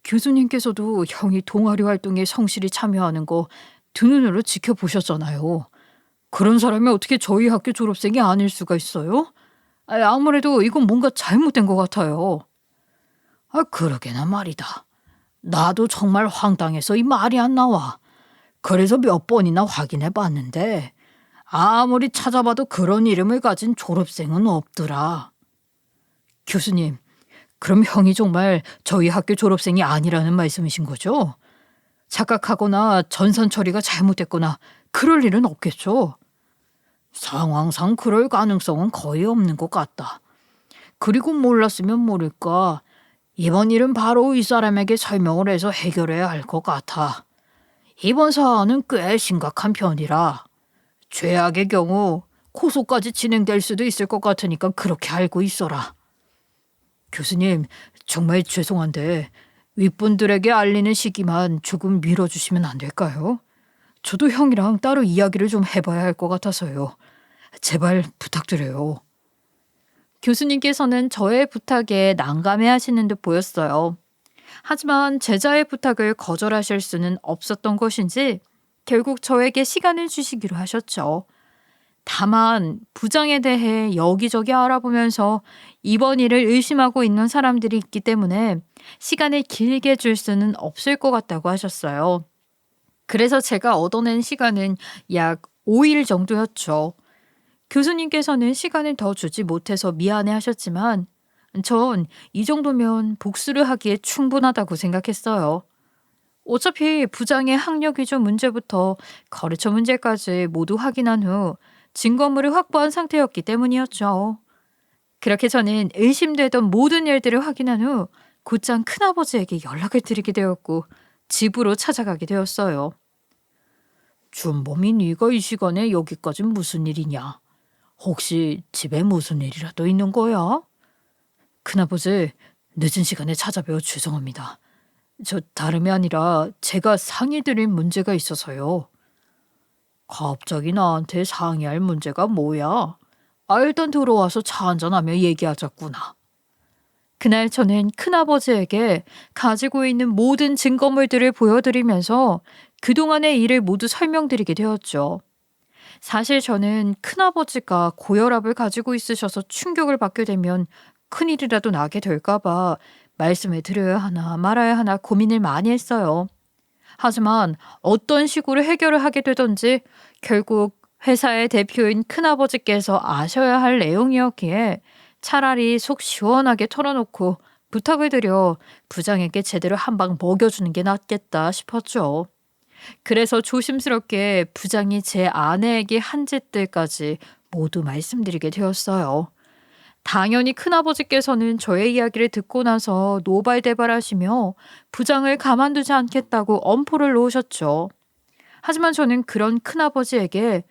교수님께서도 형이 동아리 활동에 성실히 참여하는 거 두 눈으로 지켜보셨잖아요. 그런 사람이 어떻게 저희 학교 졸업생이 아닐 수가 있어요? 아무래도 이건 뭔가 잘못된 것 같아요. 그러게나 말이다. 나도 정말 황당해서 이 말이 안 나와. 그래서 몇 번이나 확인해 봤는데 아무리 찾아봐도 그런 이름을 가진 졸업생은 없더라. 교수님, 그럼 형이 정말 저희 학교 졸업생이 아니라는 말씀이신 거죠? 착각하거나 전산 처리가 잘못됐거나 그럴 일은 없겠죠? 상황상 그럴 가능성은 거의 없는 것 같다. 그리고 몰랐으면 모를까. 이번 일은 바로 이 사람에게 설명을 해서 해결해야 할 것 같아. 이번 사안은 꽤 심각한 편이라 최악의 경우 고소까지 진행될 수도 있을 것 같으니까 그렇게 알고 있어라. 교수님, 정말 죄송한데 윗분들에게 알리는 시기만 조금 미뤄주시면 안 될까요? 저도 형이랑 따로 이야기를 좀 해봐야 할 것 같아서요. 제발 부탁드려요. 교수님께서는 저의 부탁에 난감해하시는 듯 보였어요. 하지만 제자의 부탁을 거절하실 수는 없었던 것인지 결국 저에게 시간을 주시기로 하셨죠. 다만 부장에 대해 여기저기 알아보면서 이번 일을 의심하고 있는 사람들이 있기 때문에 시간을 길게 줄 수는 없을 것 같다고 하셨어요. 그래서 제가 얻어낸 시간은 약 5일 정도였죠. 교수님께서는 시간을 더 주지 못해서 미안해 하셨지만 전 이 정도면 복수를 하기에 충분하다고 생각했어요. 어차피 부장의 학력 위조 문제부터 거래처 문제까지 모두 확인한 후 증거물을 확보한 상태였기 때문이었죠. 그렇게 저는 의심되던 모든 일들을 확인한 후 곧장 큰아버지에게 연락을 드리게 되었고 집으로 찾아가게 되었어요. 준범이 네가 이 시간에 여기까진 무슨 일이냐? 혹시 집에 무슨 일이라도 있는 거야? 큰아버지, 늦은 시간에 찾아뵈어 죄송합니다. 저 다름이 아니라 제가 상의드릴 문제가 있어서요. 갑자기 나한테 상의할 문제가 뭐야? 일단 들어와서 차 한잔하며 얘기하자꾸나. 그날 저는 큰아버지에게 가지고 있는 모든 증거물들을 보여드리면서 그동안의 일을 모두 설명드리게 되었죠. 사실 저는 큰아버지가 고혈압을 가지고 있으셔서 충격을 받게 되면 큰일이라도 나게 될까봐 말씀을 드려야 하나 말아야 하나 고민을 많이 했어요. 하지만 어떤 식으로 해결을 하게 되던지 결국 회사의 대표인 큰아버지께서 아셔야 할 내용이었기에 차라리 속 시원하게 털어놓고 부탁을 드려 부장에게 제대로 한 방 먹여주는 게 낫겠다 싶었죠. 그래서 조심스럽게 부장이 제 아내에게 한 짓들까지 모두 말씀드리게 되었어요. 당연히 큰아버지께서는 저의 이야기를 듣고 나서 노발대발하시며 부장을 가만두지 않겠다고 엄포를 놓으셨죠. 하지만 저는 그런 큰아버지에게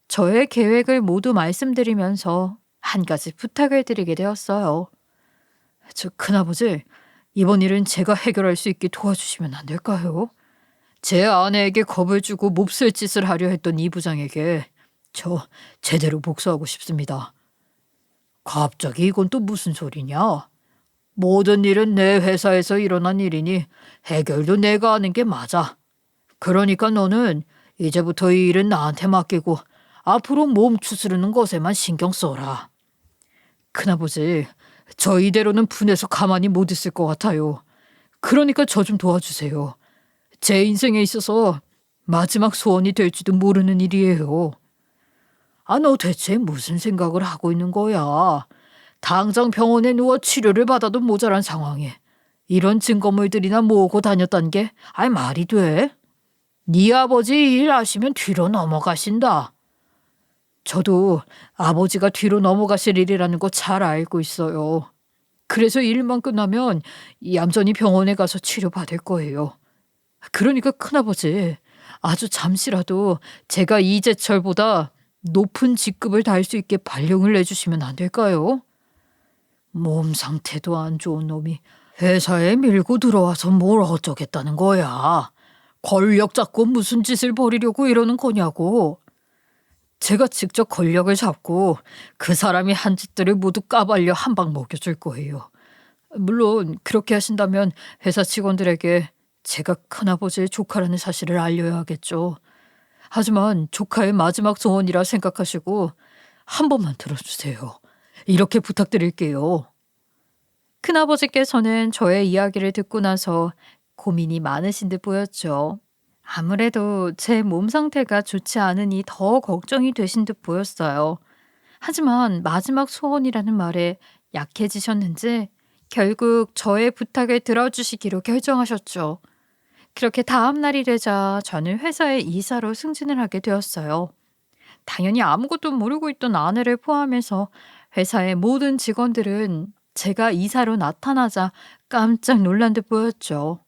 저의 계획을 모두 말씀드리면서 한 가지 부탁을 드리게 되었어요. 저 큰아버지, 이번 일은 제가 해결할 수 있게 도와주시면 안 될까요? 제 아내에게 겁을 주고 몹쓸 짓을 하려 했던 이 부장에게 저 제대로 복수하고 싶습니다. 갑자기 이건 또 무슨 소리냐? 모든 일은 내 회사에서 일어난 일이니 해결도 내가 하는 게 맞아. 그러니까 너는 이제부터 이 일은 나한테 맡기고 앞으로 몸 추스르는 것에만 신경 써라. 큰아버지, 저 이대로는 분해서 가만히 못 있을 것 같아요. 그러니까 저 좀 도와주세요. 제 인생에 있어서 마지막 소원이 될지도 모르는 일이에요. 아, 너 대체 무슨 생각을 하고 있는 거야? 당장 병원에 누워 치료를 받아도 모자란 상황에 이런 증거물들이나 모으고 다녔다는 게 말이 돼? 네 아버지 일 아시면 뒤로 넘어가신다. 저도 아버지가 뒤로 넘어가실 일이라는 거 잘 알고 있어요. 그래서 일만 끝나면 얌전히 병원에 가서 치료받을 거예요. 그러니까 큰아버지, 아주 잠시라도 제가 이재철보다 높은 직급을 달 수 있게 발령을 내주시면 안 될까요? 몸 상태도 안 좋은 놈이 회사에 밀고 들어와서 뭘 어쩌겠다는 거야. 권력 잡고 무슨 짓을 벌이려고 이러는 거냐고. 제가 직접 권력을 잡고 그 사람이 한 짓들을 모두 까발려 한 방 먹여줄 거예요. 물론 그렇게 하신다면 회사 직원들에게 제가 큰아버지의 조카라는 사실을 알려야 하겠죠. 하지만 조카의 마지막 소원이라 생각하시고 한 번만 들어주세요. 이렇게 부탁드릴게요. 큰아버지께서는 저의 이야기를 듣고 나서 고민이 많으신 듯 보였죠. 아무래도 제 몸 상태가 좋지 않으니 더 걱정이 되신 듯 보였어요. 하지만 마지막 소원이라는 말에 약해지셨는지 결국 저의 부탁을 들어주시기로 결정하셨죠. 그렇게 다음 날이 되자 저는 회사의 이사로 승진을 하게 되었어요. 당연히 아무것도 모르고 있던 아내를 포함해서 회사의 모든 직원들은 제가 이사로 나타나자 깜짝 놀란 듯 보였죠.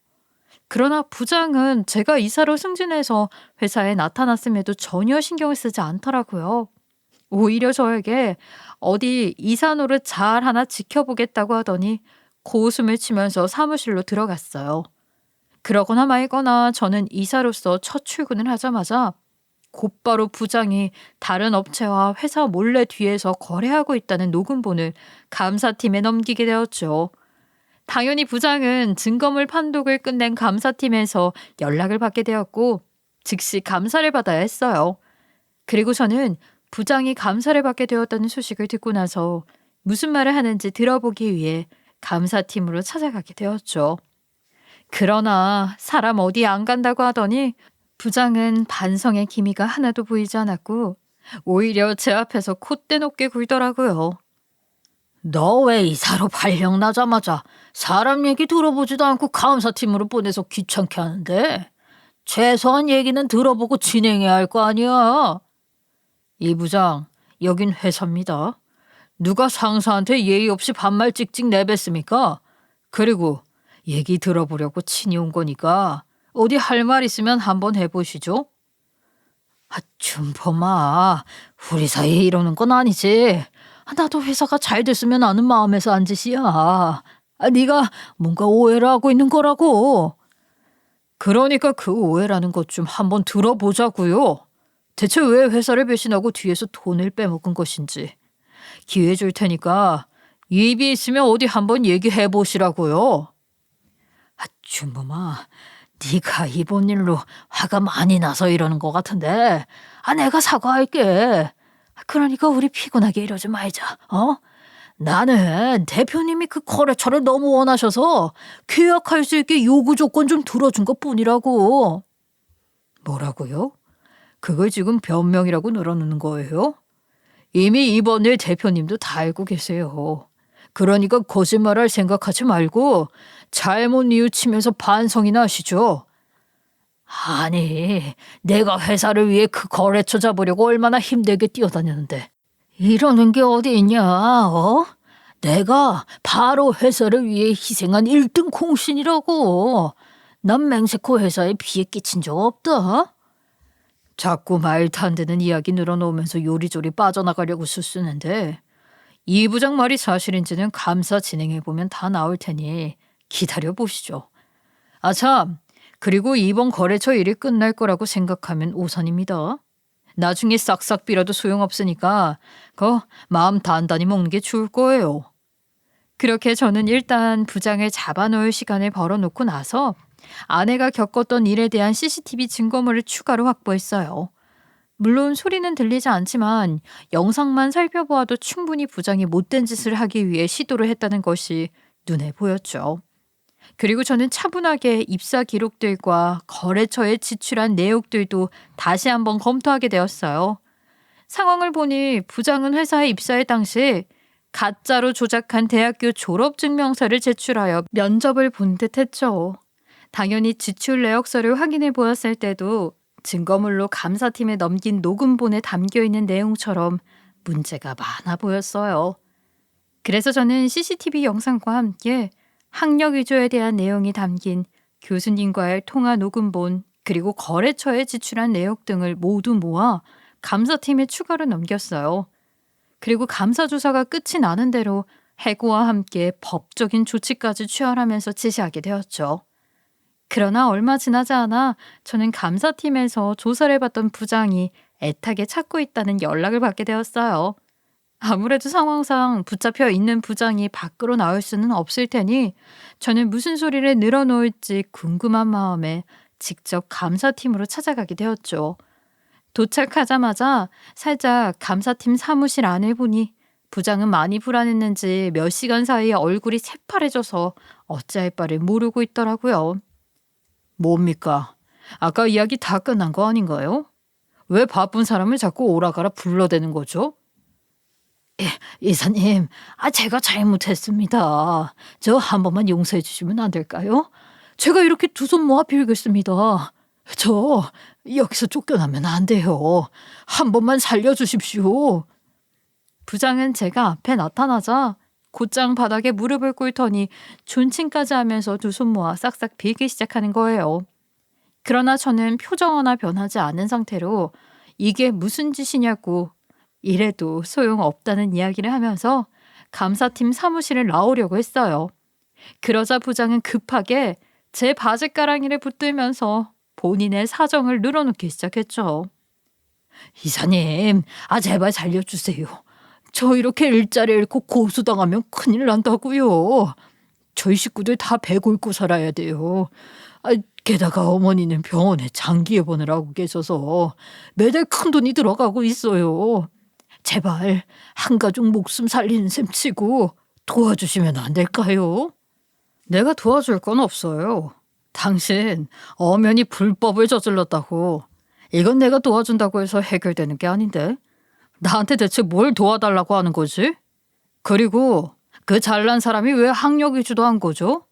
그러나 부장은 제가 이사로 승진해서 회사에 나타났음에도 전혀 신경을 쓰지 않더라고요. 오히려 저에게 어디 이사 노릇 잘 하나 지켜보겠다고 하더니 고웃음을 치면서 사무실로 들어갔어요. 그러거나 말거나 저는 이사로서 첫 출근을 하자마자 곧바로 부장이 다른 업체와 회사 몰래 뒤에서 거래하고 있다는 녹음본을 감사팀에 넘기게 되었죠. 당연히 부장은 증거물 판독을 끝낸 감사팀에서 연락을 받게 되었고 즉시 감사를 받아야 했어요. 그리고 저는 부장이 감사를 받게 되었다는 소식을 듣고 나서 무슨 말을 하는지 들어보기 위해 감사팀으로 찾아가게 되었죠. 그러나 사람 어디 안 간다고 하더니 부장은 반성의 기미가 하나도 보이지 않았고 오히려 제 앞에서 콧대 높게 굴더라고요. 너 왜 이사로 발령 나자마자 사람 얘기 들어보지도 않고 감사팀으로 보내서 귀찮게 하는데? 최소한 얘기는 들어보고 진행해야 할 거 아니야. 이 부장, 여긴 회사입니다. 누가 상사한테 예의 없이 반말 찍찍 내뱉습니까? 그리고 얘기 들어보려고 친히 온 거니까 어디 할 말 있으면 한번 해보시죠. 준범아, 우리 사이에 이러는 건 아니지. 나도 회사가 잘 됐으면 하는 마음에서 한 짓이야. 네가 뭔가 오해를 하고 있는 거라고. 그러니까 그 오해라는 것 좀 한번 들어보자고요. 대체 왜 회사를 배신하고 뒤에서 돈을 빼먹은 것인지. 기회 줄 테니까 입이 있으면 어디 한번 얘기해 보시라고요. 준범아, 네가 이번 일로 화가 많이 나서 이러는 것 같은데 내가 사과할게. 그러니까 우리 피곤하게 이러지 말자. 나는 대표님이 그 거래처를 너무 원하셔서 계약할 수 있게 요구 조건 좀 들어준 것뿐이라고. 뭐라고요? 그걸 지금 변명이라고 늘어놓는 거예요? 이미 이번 일 대표님도 다 알고 계세요. 그러니까 거짓말할 생각하지 말고 잘못 뉘우치면서 반성이나 하시죠. 아니, 내가 회사를 위해 그 거래처 잡으려고 얼마나 힘들게 뛰어다녔는데 이러는 게 어디 있냐, 내가 바로 회사를 위해 희생한 1등 공신이라고. 난 맹세코 회사에 피해 끼친 적 없다. 자꾸 말도 안 되는 이야기 늘어놓으면서 요리조리 빠져나가려고 수쓰는데 이 부장 말이 사실인지는 감사 진행해보면 다 나올 테니 기다려보시죠. 아 참, 그리고 이번 거래처 일이 끝날 거라고 생각하면 오산입니다. 나중에 싹싹 빌어도 소용없으니까 마음 단단히 먹는 게 좋을 거예요. 그렇게 저는 일단 부장을 잡아놓을 시간을 벌어놓고 나서 아내가 겪었던 일에 대한 CCTV 증거물을 추가로 확보했어요. 물론 소리는 들리지 않지만 영상만 살펴보아도 충분히 부장이 못된 짓을 하기 위해 시도를 했다는 것이 눈에 보였죠. 그리고 저는 차분하게 입사 기록들과 거래처에 지출한 내역들도 다시 한번 검토하게 되었어요. 상황을 보니 부장은 회사에 입사할 당시 가짜로 조작한 대학교 졸업증명서를 제출하여 면접을 본 듯했죠. 당연히 지출 내역서를 확인해 보았을 때도 증거물로 감사팀에 넘긴 녹음본에 담겨있는 내용처럼 문제가 많아 보였어요. 그래서 저는 CCTV 영상과 함께 학력 위조에 대한 내용이 담긴 교수님과의 통화 녹음본 그리고 거래처에 지출한 내역 등을 모두 모아 감사팀에 추가로 넘겼어요. 그리고 감사 조사가 끝이 나는 대로 해고와 함께 법적인 조치까지 취하라면서 지시하게 되었죠. 그러나 얼마 지나지 않아 저는 감사팀에서 조사를 해봤던 부장이 애타게 찾고 있다는 연락을 받게 되었어요. 아무래도 상황상 붙잡혀 있는 부장이 밖으로 나올 수는 없을 테니 저는 무슨 소리를 늘어놓을지 궁금한 마음에 직접 감사팀으로 찾아가게 되었죠. 도착하자마자 살짝 감사팀 사무실 안을 보니 부장은 많이 불안했는지 몇 시간 사이에 얼굴이 새파래져서 어찌할 바를 모르고 있더라고요. 뭡니까? 아까 이야기 다 끝난 거 아닌가요? 왜 바쁜 사람을 자꾸 오라가라 불러대는 거죠? 이사님, 제가 잘못했습니다. 저 한 번만 용서해 주시면 안 될까요? 제가 이렇게 두 손 모아 빌겠습니다. 저 여기서 쫓겨나면 안 돼요. 한 번만 살려주십시오. 부장은 제가 앞에 나타나자 곧장 바닥에 무릎을 꿇더니 존칭까지 하면서 두 손 모아 싹싹 빌기 시작하는 거예요. 그러나 저는 표정 하나 변하지 않은 상태로 이게 무슨 짓이냐고 이래도 소용없다는 이야기를 하면서 감사팀 사무실을 나오려고 했어요. 그러자 부장은 급하게 제 바지가랑이를 붙들면서 본인의 사정을 늘어놓기 시작했죠. 이사님, 제발 살려주세요. 저 이렇게 일자리 잃고 고소당하면 큰일 난다고요. 저희 식구들 다 배 곪고 살아야 돼요. 게다가 어머니는 병원에 장기 입원을 하고 계셔서 매달 큰 돈이 들어가고 있어요. 제발 한 가족 목숨 살리는 셈 치고 도와주시면 안 될까요? 내가 도와줄 건 없어요. 당신 엄연히 불법을 저질렀다고. 이건 내가 도와준다고 해서 해결되는 게 아닌데. 나한테 대체 뭘 도와달라고 하는 거지? 그리고 그 잘난 사람이 왜 학력 위주도 한 거죠?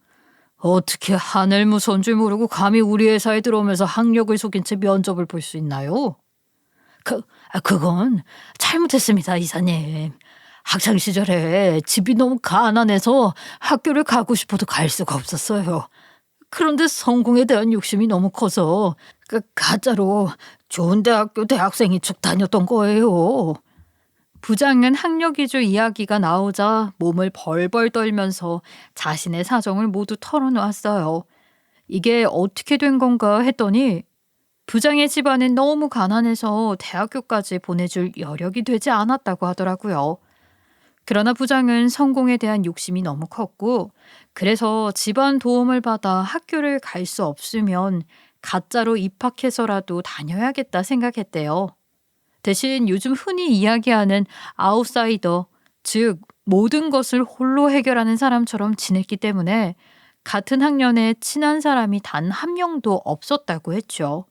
어떻게 하늘 무서운 줄 모르고 감히 우리 회사에 들어오면서 학력을 속인 채 면접을 볼 수 있나요? 그건 잘못했습니다, 이사님. 학창 시절에 집이 너무 가난해서 학교를 가고 싶어도 갈 수가 없었어요. 그런데 성공에 대한 욕심이 너무 커서 가짜로 좋은 대학교 대학생인 척 다녔던 거예요. 부장은 학력 위주 이야기가 나오자 몸을 벌벌 떨면서 자신의 사정을 모두 털어놓았어요. 이게 어떻게 된 건가 했더니 부장의 집안은 너무 가난해서 대학교까지 보내줄 여력이 되지 않았다고 하더라고요. 그러나 부장은 성공에 대한 욕심이 너무 컸고 그래서 집안 도움을 받아 학교를 갈 수 없으면 가짜로 입학해서라도 다녀야겠다 생각했대요. 대신 요즘 흔히 이야기하는 아웃사이더, 즉 모든 것을 홀로 해결하는 사람처럼 지냈기 때문에 같은 학년에 친한 사람이 단 한 명도 없었다고 했죠.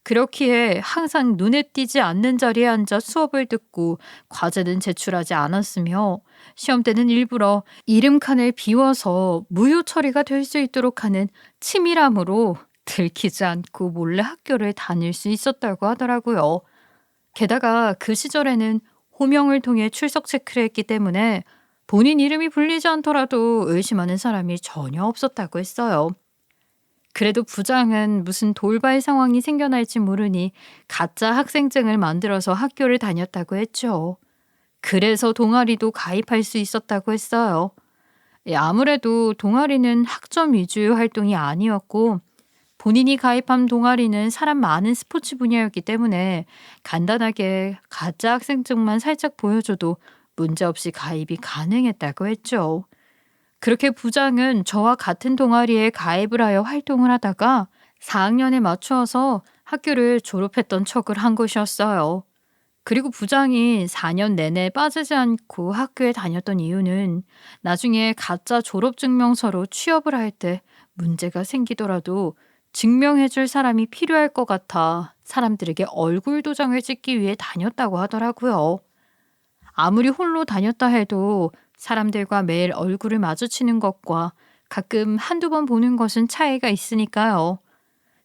그렇기에 항상 눈에 띄지 않는 자리에 앉아 수업을 듣고 과제는 제출하지 않았으며 시험 때는 일부러 이름칸을 비워서 무효 처리가 될 수 있도록 하는 치밀함으로 들키지 않고 몰래 학교를 다닐 수 있었다고 하더라고요. 게다가 그 시절에는 호명을 통해 출석 체크를 했기 때문에 본인 이름이 불리지 않더라도 의심하는 사람이 전혀 없었다고 했어요. 그래도 부장은 무슨 돌발 상황이 생겨날지 모르니 가짜 학생증을 만들어서 학교를 다녔다고 했죠. 그래서 동아리도 가입할 수 있었다고 했어요. 아무래도 동아리는 학점 위주의 활동이 아니었고 본인이 가입한 동아리는 사람 많은 스포츠 분야였기 때문에 간단하게 가짜 학생증만 살짝 보여줘도 문제없이 가입이 가능했다고 했죠. 그렇게 부장은 저와 같은 동아리에 가입을 하여 활동을 하다가 4학년에 맞추어서 학교를 졸업했던 척을 한 것이었어요. 그리고 부장이 4년 내내 빠지지 않고 학교에 다녔던 이유는 나중에 가짜 졸업증명서로 취업을 할 때 문제가 생기더라도 증명해줄 사람이 필요할 것 같아 사람들에게 얼굴 도장을 찍기 위해 다녔다고 하더라고요. 아무리 홀로 다녔다 해도 사람들과 매일 얼굴을 마주치는 것과 가끔 한두 번 보는 것은 차이가 있으니까요.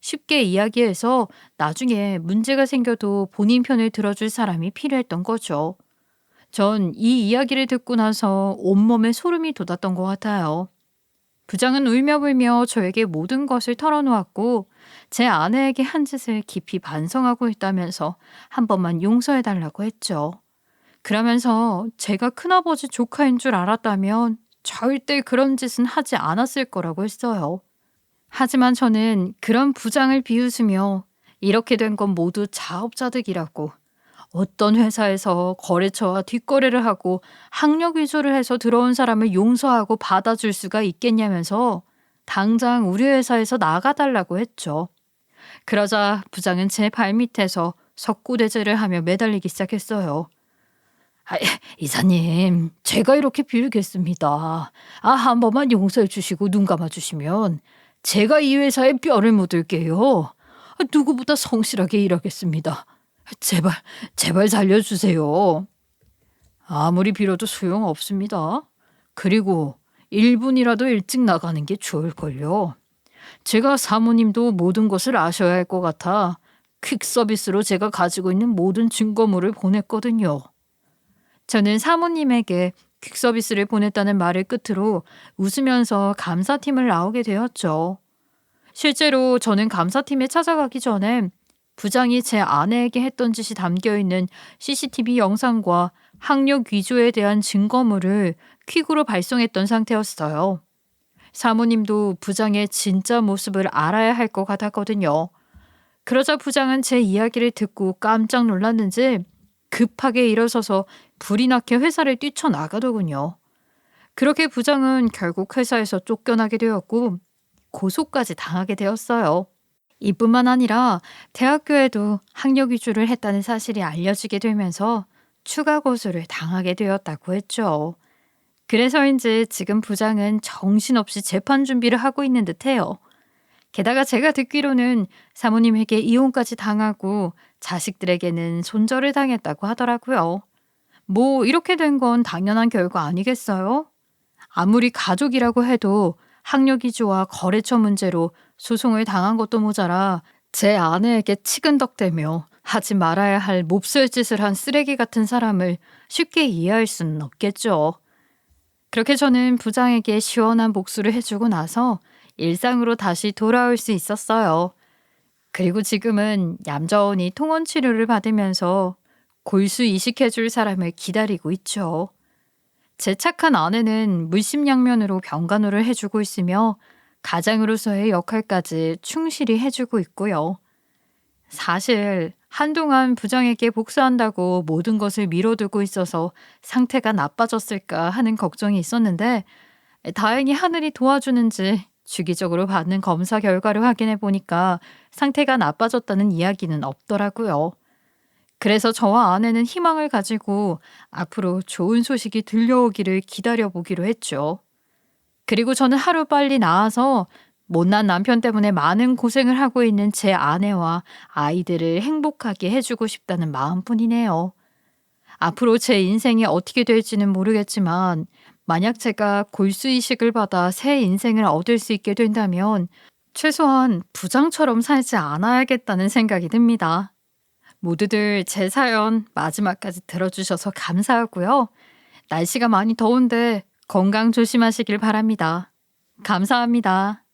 쉽게 이야기해서 나중에 문제가 생겨도 본인 편을 들어줄 사람이 필요했던 거죠. 전 이 이야기를 듣고 나서 온몸에 소름이 돋았던 것 같아요. 부장은 울며불며 저에게 모든 것을 털어놓았고 제 아내에게 한 짓을 깊이 반성하고 있다면서 한 번만 용서해달라고 했죠. 그러면서 제가 큰아버지 조카인 줄 알았다면 절대 그런 짓은 하지 않았을 거라고 했어요. 하지만 저는 그런 부장을 비웃으며 이렇게 된 건 모두 자업자득이라고, 어떤 회사에서 거래처와 뒷거래를 하고 학력 위조를 해서 들어온 사람을 용서하고 받아줄 수가 있겠냐면서 당장 우리 회사에서 나가달라고 했죠. 그러자 부장은 제 발밑에서 석고대죄를 하며 매달리기 시작했어요. 이사님, 제가 이렇게 빌겠습니다. 한 번만 용서해 주시고 눈 감아 주시면 제가 이 회사에 뼈를 묻을게요. 누구보다 성실하게 일하겠습니다. 제발 살려주세요. 아무리 빌어도 소용없습니다. 그리고 1분이라도 일찍 나가는 게 좋을걸요. 제가 사모님도 모든 것을 아셔야 할 것 같아 퀵 서비스로 제가 가지고 있는 모든 증거물을 보냈거든요. 저는 사모님에게 퀵 서비스를 보냈다는 말을 끝으로 웃으면서 감사팀을 나오게 되었죠. 실제로 저는 감사팀에 찾아가기 전에 부장이 제 아내에게 했던 짓이 담겨있는 CCTV 영상과 학력 위조에 대한 증거물을 퀵으로 발송했던 상태였어요. 사모님도 부장의 진짜 모습을 알아야 할 것 같았거든요. 그러자 부장은 제 이야기를 듣고 깜짝 놀랐는지 급하게 일어서서 불이 나게 회사를 뛰쳐나가더군요. 그렇게 부장은 결국 회사에서 쫓겨나게 되었고 고소까지 당하게 되었어요. 이뿐만 아니라 대학교에도 학력 위조를 했다는 사실이 알려지게 되면서 추가 고소를 당하게 되었다고 했죠. 그래서인지 지금 부장은 정신없이 재판 준비를 하고 있는 듯해요. 게다가 제가 듣기로는 사모님에게 이혼까지 당하고 자식들에게는 손절을 당했다고 하더라고요. 뭐 이렇게 된 건 당연한 결과 아니겠어요? 아무리 가족이라고 해도 학력 위조와 거래처 문제로 소송을 당한 것도 모자라 제 아내에게 치근덕대며 하지 말아야 할 몹쓸 짓을 한 쓰레기 같은 사람을 쉽게 이해할 수는 없겠죠. 그렇게 저는 부장에게 시원한 복수를 해주고 나서 일상으로 다시 돌아올 수 있었어요. 그리고 지금은 얌전히 통원 치료를 받으면서 골수 이식해줄 사람을 기다리고 있죠. 제 착한 아내는 물심양면으로 병간호를 해주고 있으며 가장으로서의 역할까지 충실히 해주고 있고요. 사실 한동안 부장에게 복수한다고 모든 것을 미뤄두고 있어서 상태가 나빠졌을까 하는 걱정이 있었는데 다행히 하늘이 도와주는지 주기적으로 받는 검사 결과를 확인해 보니까 상태가 나빠졌다는 이야기는 없더라고요. 그래서 저와 아내는 희망을 가지고 앞으로 좋은 소식이 들려오기를 기다려보기로 했죠. 그리고 저는 하루빨리 나아서 못난 남편 때문에 많은 고생을 하고 있는 제 아내와 아이들을 행복하게 해주고 싶다는 마음뿐이네요. 앞으로 제 인생이 어떻게 될지는 모르겠지만 만약 제가 골수이식을 받아 새 인생을 얻을 수 있게 된다면 최소한 부장처럼 살지 않아야겠다는 생각이 듭니다. 모두들 제 사연 마지막까지 들어주셔서 감사하고요. 날씨가 많이 더운데 건강 조심하시길 바랍니다. 감사합니다.